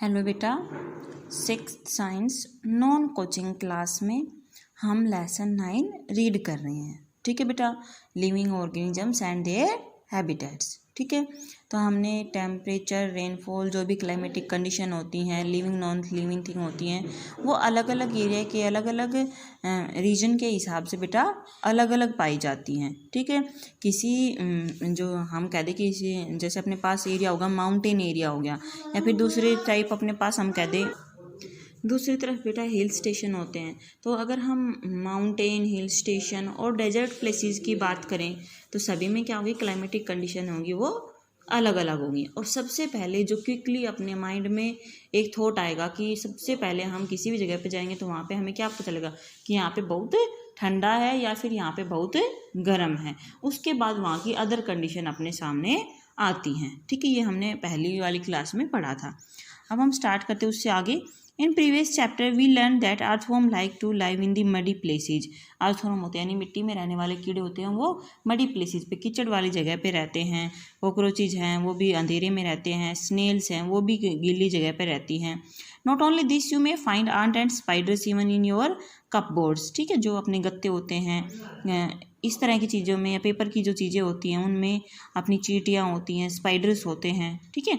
Hello बेटा, 6th science non coaching class में हम लेसन 9 रीड कर रहे हैं। ठीक है बेटा, living organisms and there habitats. ठीक है, तो हमने टेम्परेचर, रेनफॉल, जो भी क्लाइमेटिक कंडीशन होती हैं, लिविंग नॉन लिविंग थिंग होती हैं, वो अलग अलग एरिया के अलग अलग रीजन के हिसाब से बेटा अलग अलग पाई जाती हैं। ठीक है, किसी जो हम कह दें कि जैसे अपने पास एरिया होगा, माउंटेन एरिया हो गया, या फिर दूसरे टाइप अपने पास हम कह दें दूसरी तरफ बेटा हिल स्टेशन होते हैं। तो अगर हम माउंटेन, हिल स्टेशन और डेजर्ट प्लेसेस की बात करें तो सभी में क्या होगी, क्लाइमेटिक कंडीशन होगी वो अलग अलग होंगी। और सबसे पहले जो क्विकली अपने माइंड में एक थॉट आएगा कि सबसे पहले हम किसी भी जगह पे जाएंगे तो वहाँ पे हमें क्या पता चलेगा कि यहाँ पे बहुत ठंडा है या फिर यहाँ पे बहुत गर्म है। उसके बाद वहाँ की अदर कंडीशन अपने सामने आती हैं। ठीक है, ये हमने पहली वाली क्लास में पढ़ा था। अब हम स्टार्ट करते हैं उससे आगे। In previous chapter we learn that earthworm like to live in the muddy places. Earthworm होते हैं यानी मिट्टी में रहने वाले कीड़े होते हैं, वो मडी प्लेसेज पे, कीचड़ वाली जगह पे रहते हैं। कॉकरोचेज हैं वो भी अंधेरे में रहते हैं। स्नेल्स हैं वो भी गीली जगह पे रहती हैं। Not only this, you may find ant and spiders even in your cupboards. ठीक है, जो अपने गत्ते होते हैं, इस तरह की चीज़ों में या पेपर की जो चीज़ें होती हैं उनमें अपनी चींटियाँ होती हैं, स्पाइडर्स होते हैं। ठीक है,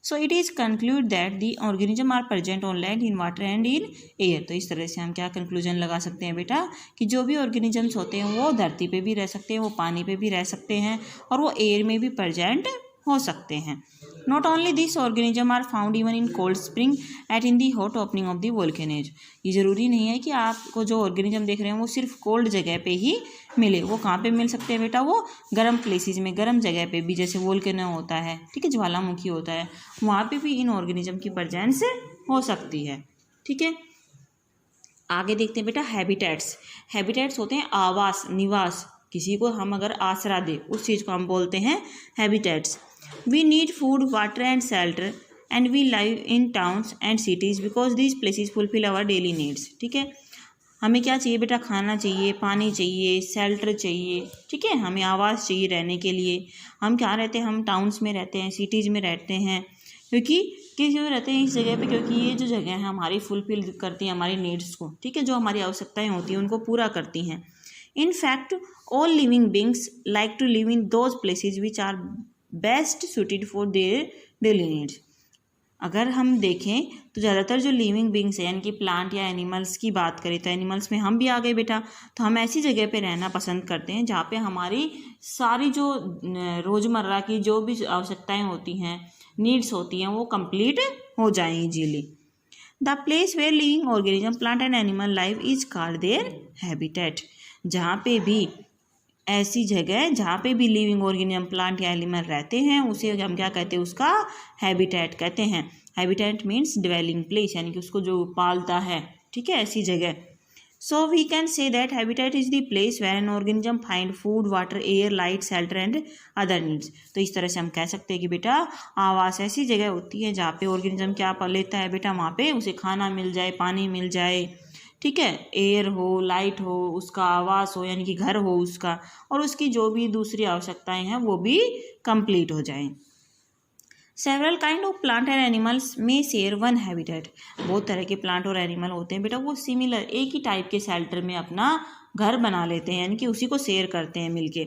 so it is conclude that the organism are present on land, in water and in air. तो इस तरह से हम क्या कंक्लूजन लगा सकते हैं बेटा कि जो भी ऑर्गेनिजम्स होते हैं वो धरती पे भी रह सकते हैं, वो पानी पे भी रह सकते हैं, और वो एयर में भी प्रेजेंट हो सकते हैं। Not only this organism are found even in cold spring at in the hot opening of the volcanoes. ये ज़रूरी नहीं है कि आपको जो ऑर्गेनिज्म देख रहे हैं वो सिर्फ कोल्ड जगह पे ही मिले। वो कहाँ पे मिल सकते हैं बेटा, वो गर्म प्लेसेस में, गर्म जगह पे भी, जैसे वोल्केनो होता है, ठीक है, ज्वालामुखी होता है, वहाँ पे भी इन ऑर्गेनिज्म की प्रेजेंस हो सकती है। ठीक है, आगे देखते हैं बेटा हैबिटेट्स। हैबिटेट्स होते हैं आवास, निवास। किसी को हम अगर आसरा दे उस चीज़ को हम बोलते हैं habitats. We need food, water and shelter and we live in towns and cities because these places fulfil our daily needs. ठीक है, हमें क्या चाहिए बेटा, खाना चाहिए, पानी चाहिए, शेल्टर चाहिए। ठीक है, हमें आवास चाहिए रहने के लिए। हम क्या रहते हैं, हम टाउन्स में रहते हैं, सिटीज़ में रहते हैं, क्योंकि क्यों रहते हैं इस जगह पे, क्योंकि ये जो जगह है हमारी फुलफिल करती है हमारी नीड्स को। ठीक है, जो हमारी आवश्यकताएं होती हैं उनको पूरा करती हैं। In fact all living beings like to live in those places which are best suited for their daily needs. अगर हम देखें तो ज़्यादातर जो लिविंग बींग्स हैं, यानी कि प्लांट या एनिमल्स की बात करें तो एनिमल्स में हम भी आ गए बेटा, तो हम ऐसी जगह पे रहना पसंद करते हैं जहाँ पे हमारी सारी जो रोज़मर्रा की जो भी आवश्यकताएं होती हैं, नीड्स होती हैं, वो कंप्लीट हो जाएं easily. The place where living organism, plant and animal live is called their habitat. जहाँ पे भी ऐसी जगह जहाँ पे भी लिविंग ऑर्गेनिज्म, प्लांट या एनिमल रहते हैं उसे हम क्या कहते हैं, उसका हैबिटेट कहते हैं। हैबिटेट मीन्स डिवेलिंग प्लेस, यानी कि उसको जो पालता है। ठीक है, ऐसी जगह। So we can say that habitat is the place where an organism find food, water, air, light, shelter and other needs. तो इस तरह से हम कह सकते हैं कि बेटा आवास ऐसी जगह होती है जहाँ पे ऑर्गेनिज्म क्या लेता है बेटा, वहाँ पे उसे खाना मिल जाए, पानी मिल जाए। ठीक है, एयर हो, लाइट हो, उसका आवास हो यानी कि घर हो उसका, और उसकी जो भी दूसरी आवश्यकताएं हैं वो भी कंप्लीट हो जाएं। Several kind of plant and animals में शेयर वन हैबिटेट। बहुत तरह के प्लांट और एनिमल होते हैं बेटा, वो सिमिलर एक ही टाइप के शेल्टर में अपना घर बना लेते हैं, यानी कि उसी को शेयर करते हैं मिलके।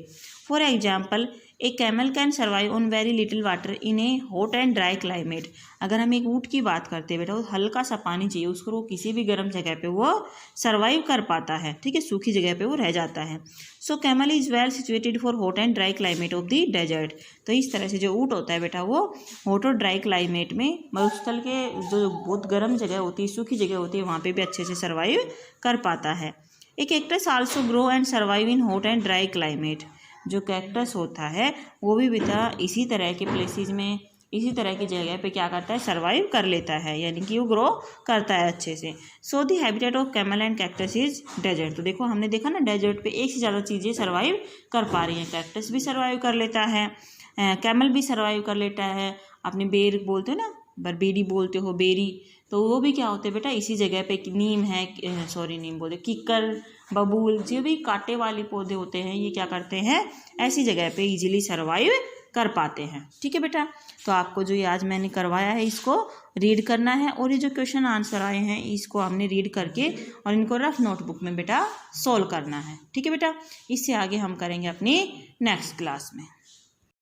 For example A camel can survive on very little water in A hot and dry climate. अगर हम एक ऊँट की बात करते हैं बेटा, वो हल्का सा पानी चाहिए उसको, वो किसी भी गर्म जगह पे वो सर्वाइव कर पाता है। ठीक है, सूखी जगह पे वो रह जाता है। So camel is well situated for hot and dry climate of the desert. तो इस तरह से जो ऊँट होता है बेटा वो हॉट और ड्राई क्लाइमेट में, मरुस्थल के जो बहुत गर्म जगह होती है, सूखी जगह होती है, वहाँ पर भी अच्छे से सर्वाइव कर पाता है। A cactus also grow and survive in hot and dry climate. जो कैक्टस होता है वो भी बेटा इसी तरह के प्लेसेस में, इसी तरह की जगह पे क्या करता है, सर्वाइव कर लेता है, यानी कि वो ग्रो करता है अच्छे से। So the habitat of camel and cactus is desert. तो देखो हमने देखा ना, डेजर्ट पे एक से ज़्यादा चीज़ें सर्वाइव कर पा रही हैं। कैक्टस भी सर्वाइव कर लेता है, कैमल भी सर्वाइव कर लेता है, अपने बेर बोलते हो ना, बरबेरी बोलते हो, बेरी, तो वो भी क्या होते हैं बेटा इसी जगह पे। नीम है, नीम बोलते, किक्कर, बबूल, जो भी कांटे वाले पौधे होते हैं ये क्या करते हैं, ऐसी जगह पे इजीली सर्वाइव कर पाते हैं। ठीक है बेटा, तो आपको जो ये आज मैंने करवाया है इसको रीड करना है और ये जो क्वेश्चन आंसर आए हैं इसको हमने रीड करके और इनको रफ नोटबुक में बेटा सोल्व करना है। ठीक है बेटा, इससे आगे हम करेंगे अपनी नेक्स्ट क्लास में।